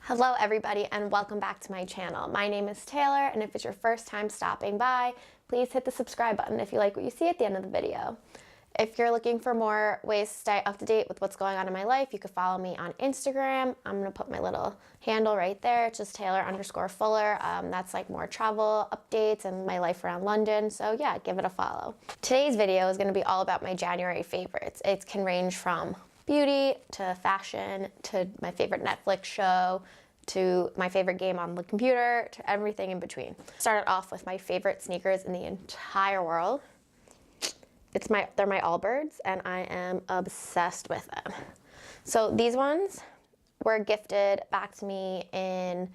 Hello everybody and welcome back to my channel. My name is Taylor, and if it's your first time stopping by, please hit the subscribe button if you like what you see at the end of the video. If you're looking for more ways to stay up to date with what's going on in my life, you can follow me on Instagram. I'm going to put my little handle right there. It's just Taylor_Fuller. That's like more travel updates and my life around London. So yeah, give it a follow. Today's video is going to be all about my January favorites. It can range from beauty to fashion to my favorite Netflix show to my favorite game on the computer to everything in between. Started off with my favorite sneakers in the entire world. They're my Allbirds, and I am obsessed with them. So these ones were gifted back to me in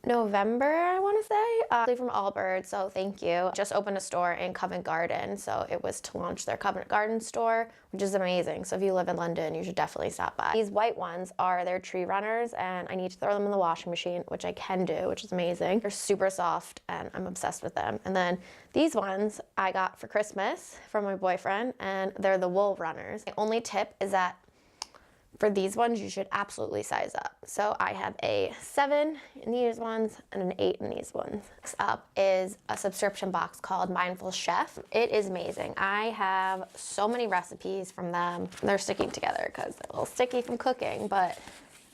November, I want to say, from Allbirds, so thank you. Just opened a store in Covent Garden, so it was to launch their Covent Garden store, which is amazing. So if you live in London, you should definitely stop by. These white ones are their tree runners, and I need to throw them in the washing machine, which I can do, which is amazing. They're super soft, and I'm obsessed with them. And then these ones I got for Christmas from my boyfriend, and they're the wool runners. My only tip is that for these ones, you should absolutely size up. So I have a 7 in these ones and an 8 in these ones. Next up is a subscription box called Mindful Chef. It is amazing. I have so many recipes from them. They're sticking together because they're a little sticky from cooking, but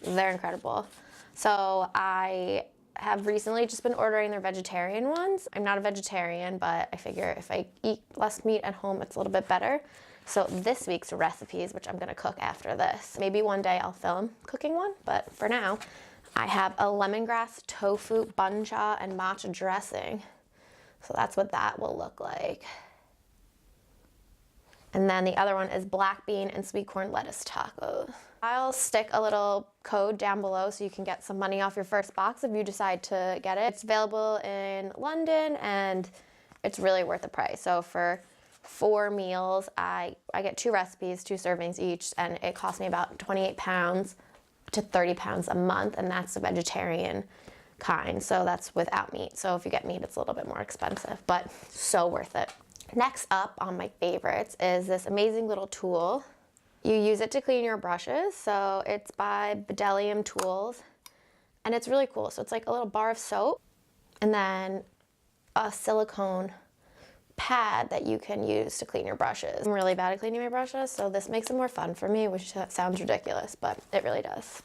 they're incredible. So I have recently just been ordering their vegetarian ones. I'm not a vegetarian, but I figure if I eat less meat at home, it's a little bit better. So this week's recipes, which I'm gonna cook after this. Maybe one day I'll film cooking one, but for now, I have a lemongrass tofu buncha and matcha dressing. So that's what that will look like. And then the other one is black bean and sweet corn lettuce tacos. I'll stick a little code down below so you can get some money off your first box if you decide to get it. It's available in London and it's really worth the price. So for 4 meals, I get 2 recipes, 2 servings each, and it costs me about 28 pounds to 30 pounds a month, and that's the vegetarian kind, so that's without meat. So if you get meat, it's a little bit more expensive, but so worth it. Next up on my favorites is this amazing little tool. You use it to clean your brushes, so it's by Bdellium Tools, and it's really cool. So it's like a little bar of soap, and then a silicone pad that you can use to clean your brushes. I'm really bad at cleaning my brushes, so this makes it more fun for me, which sounds ridiculous, but it really does.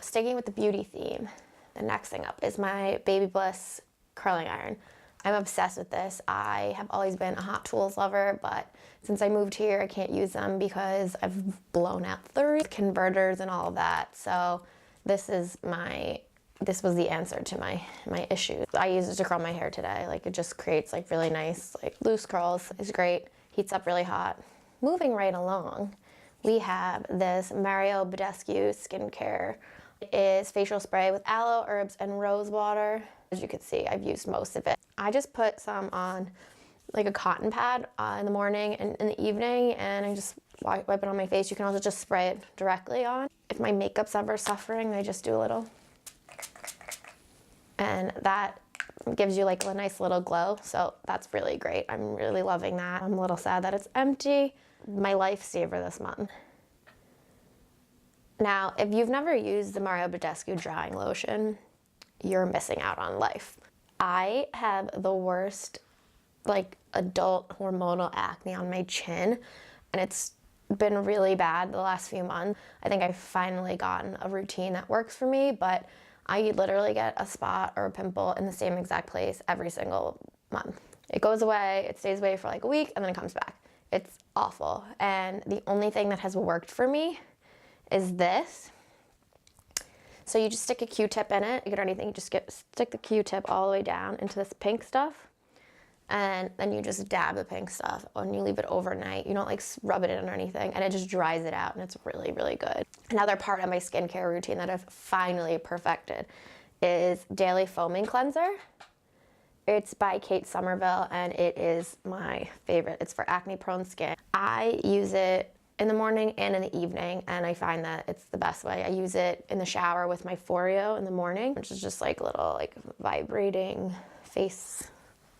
Sticking with the beauty theme, the next thing up is my Baby Bliss curling iron. I'm obsessed with this. I have always been a Hot Tools lover, but since I moved here, I can't use them because I've blown out 3 converters and all of that. So this was the answer to my issues. I use it to curl my hair today. Like, it just creates like really nice, like loose curls. It's great. Heats up really hot. Moving right along, we have this Mario Badescu skincare. It is facial spray with aloe, herbs, and rose water. As you can see, I've used most of it. I just put some on like a cotton pad in the morning and in the evening, and I just wipe it on my face. You can also just spray it directly on. If my makeup's ever suffering, I just do a little. And that gives you like a nice little glow, so that's really great. I'm really loving that. I'm a little sad that it's empty. My lifesaver this month. Now, if you've never used the Mario Badescu drying lotion, you're missing out on life. I have the worst like adult hormonal acne on my chin, and it's been really bad the last few months. I think I've finally gotten a routine that works for me, but I literally get a spot or a pimple in the same exact place every single month. It goes away, it stays away for like a week, and then it comes back. It's awful. And the only thing that has worked for me is this. So you just stick a Q-tip in it. You get anything, you just stick the Q-tip all the way down into this pink stuff, and then you just dab the pink stuff and you leave it overnight. You don't like rub it in or anything, and it just dries it out, and it's really, really good. Another part of my skincare routine that I've finally perfected is daily foaming cleanser. It's by Kate Somerville, and it is my favorite. It's for acne prone skin. I use it in the morning and in the evening, and I find that it's the best way. I use it in the shower with my Foreo in the morning, which is just like a little like vibrating face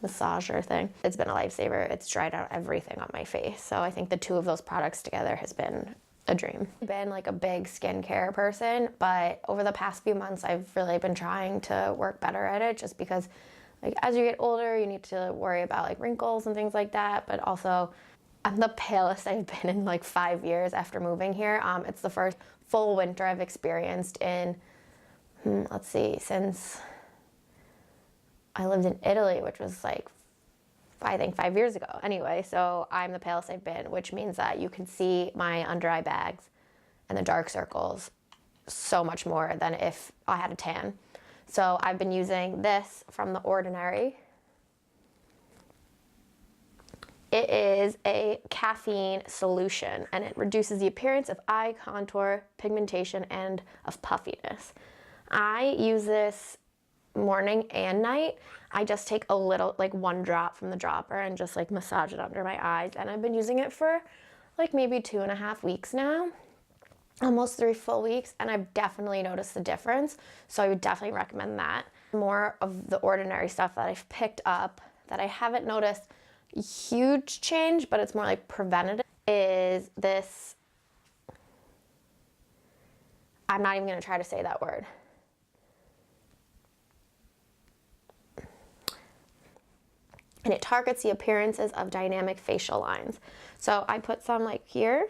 massager thing. It's been a lifesaver. It's dried out everything on my face. So I think the 2 of those products together has been a dream. I've been like a big skincare person, but over the past few months, I've really been trying to work better at it just because like as you get older, you need to worry about like wrinkles and things like that. But also I'm the palest I've been in like 5 years after moving here. It's the first full winter I've experienced in, let's see, since I lived in Italy, which was like, I think 5 years ago. Anyway, so I'm the palest I've been, which means that you can see my under eye bags and the dark circles so much more than if I had a tan. So I've been using this from The Ordinary. It is a caffeine solution and it reduces the appearance of eye contour, pigmentation, and of puffiness. I use this morning and night. I just take a little, like 1 drop from the dropper and just like massage it under my eyes. And I've been using it for like maybe 2.5 weeks now, almost 3 full weeks. And I've definitely noticed the difference. So I would definitely recommend that. More of The Ordinary stuff that I've picked up that I haven't noticed a huge change, but it's more like preventative, is this, I'm not even gonna try to say that word. And it targets the appearances of dynamic facial lines. So I put some like here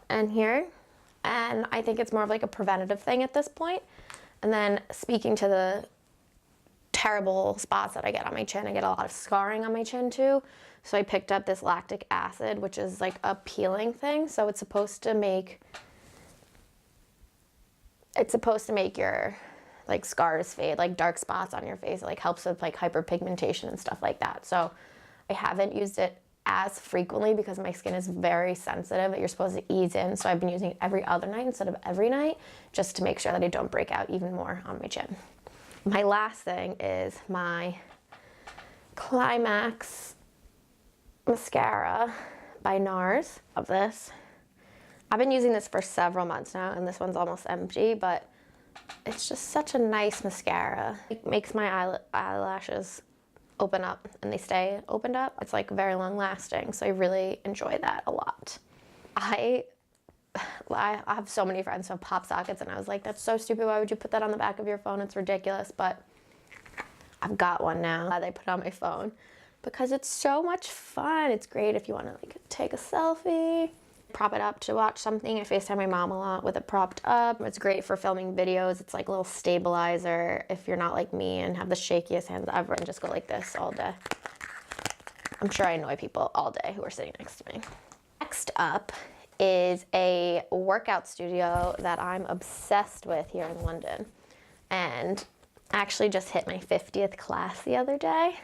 and here, and I think it's more of like a preventative thing at this point. And then speaking to the terrible spots that I get on my chin, I get a lot of scarring on my chin too. So I picked up this lactic acid, which is like a peeling thing. So it's supposed to make your like scars fade, like dark spots on your face. It like helps with like hyperpigmentation and stuff like that. So I haven't used it as frequently because my skin is very sensitive. You're supposed to ease in. So I've been using it every other night instead of every night just to make sure that I don't break out even more on my chin. My last thing is my Climax mascara by NARS. Of this. I've been using this for several months now and this one's almost empty, but it's just such a nice mascara. It makes my eyelashes open up and they stay opened up. It's like very long lasting, so I really enjoy that a lot. I have so many friends who have pop sockets and I was like, that's so stupid, why would you put that on the back of your phone? It's ridiculous, but I've got one now that I put on my phone because it's so much fun. It's great if you want to like take a selfie, prop it up to watch something. I FaceTime my mom a lot with it propped up. It's great for filming videos. It's like a little stabilizer if you're not like me and have the shakiest hands ever and just go like this all day. I'm sure I annoy people all day who are sitting next to me. Next up is a workout studio that I'm obsessed with here in London. And I actually just hit my 50th class the other day.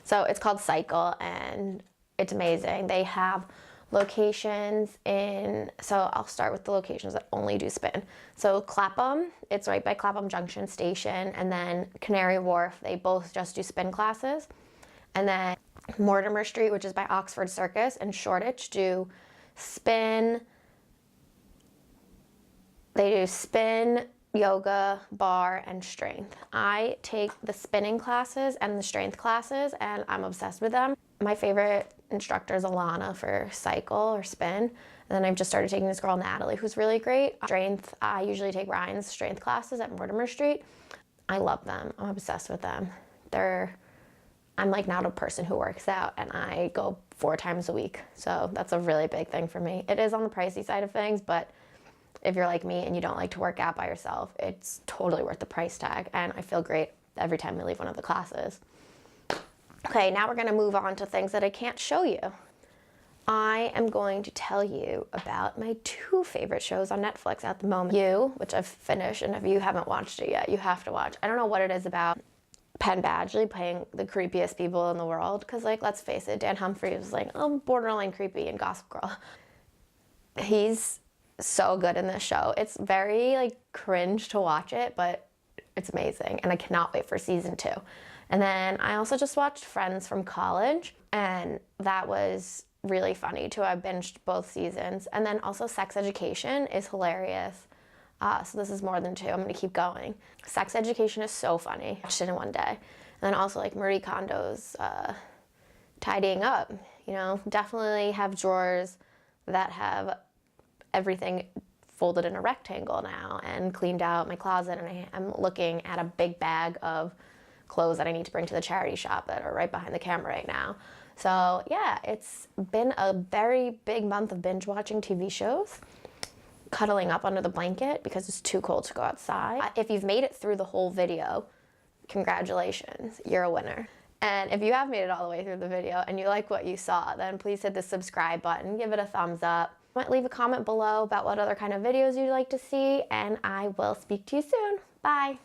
So it's called Cycle and it's amazing. They have locations in, so I'll start with the locations that only do spin. So Clapham, it's right by Clapham Junction Station, and then Canary Wharf, they both just do spin classes. And then Mortimer Street, which is by Oxford Circus, and Shoreditch do spin. They do spin, yoga, bar, and strength. I take the spinning classes and the strength classes, and I'm obsessed with them. My favorite instructor is Alana for cycle or spin. And then I've just started taking this girl, Natalie, who's really great. Strength, I usually take Ryan's strength classes at Mortimer Street. I love them. I'm obsessed with them. I'm like not a person who works out and I go 4 times a week. So that's a really big thing for me. It is on the pricey side of things, but if you're like me and you don't like to work out by yourself, it's totally worth the price tag. And I feel great every time I leave one of the classes. Okay, now we're gonna move on to things that I can't show you. I am going to tell you about my 2 favorite shows on Netflix at the moment. You, which I've finished, and if you haven't watched it yet, you have to watch. I don't know what it is about Penn Badgley playing the creepiest people in the world, because like, let's face it, Dan Humphrey was like, oh, borderline creepy in Gossip Girl. He's so good in this show. It's very like cringe to watch it, but it's amazing, and I cannot wait for season 2. And then I also just watched Friends from college, and that was really funny too. I binged both seasons. And then also Sex Education is hilarious. So this is more than 2. I'm gonna keep going. Sex Education is so funny. I watched it in one day. And then also like Marie Kondo's tidying up. You know, definitely have drawers that have everything folded in a rectangle now and cleaned out my closet, and I'm looking at a big bag of clothes that I need to bring to the charity shop that are right behind the camera right now. So yeah, it's been a very big month of binge watching TV shows, cuddling up under the blanket because it's too cold to go outside. If you've made it through the whole video, congratulations, you're a winner. And if you have made it all the way through the video and you like what you saw, then please hit the subscribe button, give it a thumbs up. Leave a comment below about what other kind of videos you'd like to see, and I will speak to you soon. Bye.